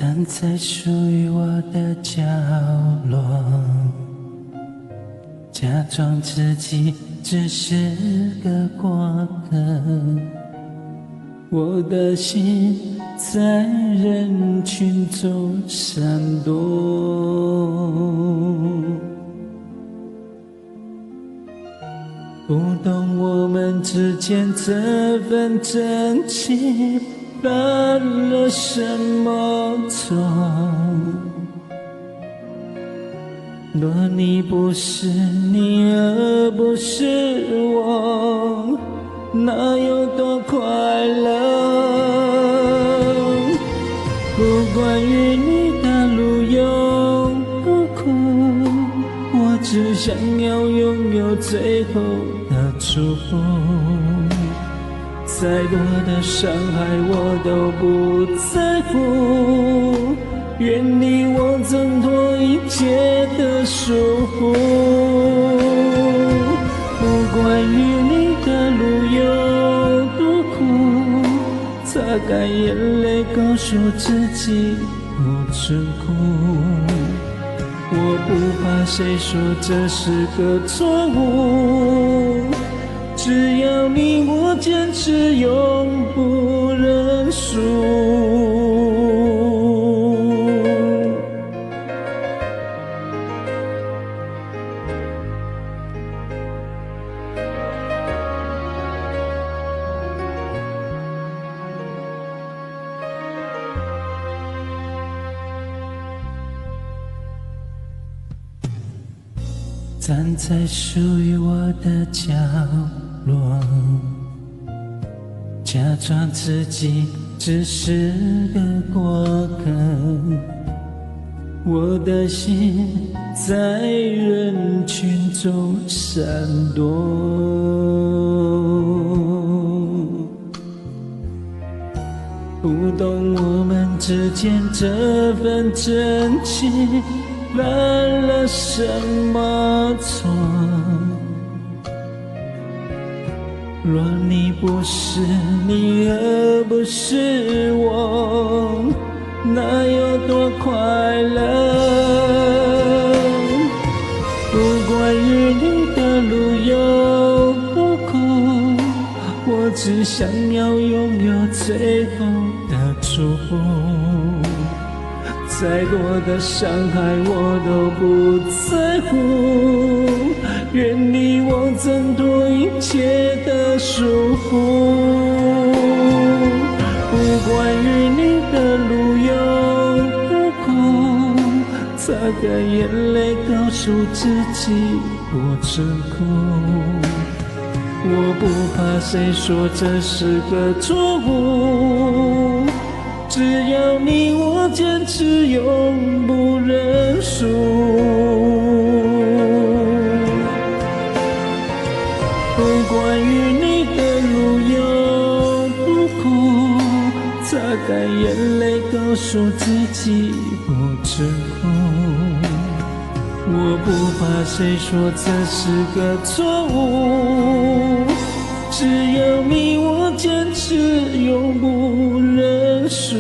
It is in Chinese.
站在属于我的角落，假装自己只是个过客。我的心在人群中闪躲，不懂我们之间这份真情犯了什么错。若你不是你，而不是我，那有多快乐？不管与你的路有多苦，我只想要拥有最后的祝福。再多的伤害我都不在乎，愿你我挣脱一切的束缚。不管与你的路有多苦，擦干眼泪告诉自己不准哭。我不怕谁说这是个错误，只要你我坚持永不认输。站在属于我的角落，假装自己只是个过客。我的心在人群中闪躲，不懂我们之间这份真情犯了什么错。若你不是你，而不是我，那有多快乐？不管与你的路有多苦，我只想要拥有最后的祝福。再多的伤害我都不在乎，愿你我挣脱一切的束缚。不管与你的路有多苦，擦干眼泪告诉自己不准哭。我不怕谁说这是个错误，只要你我坚持永不认输。不管与你的路有多苦，擦干眼泪告诉自己不准哭。我不怕谁说这是个错误，只要你我坚持永不认输。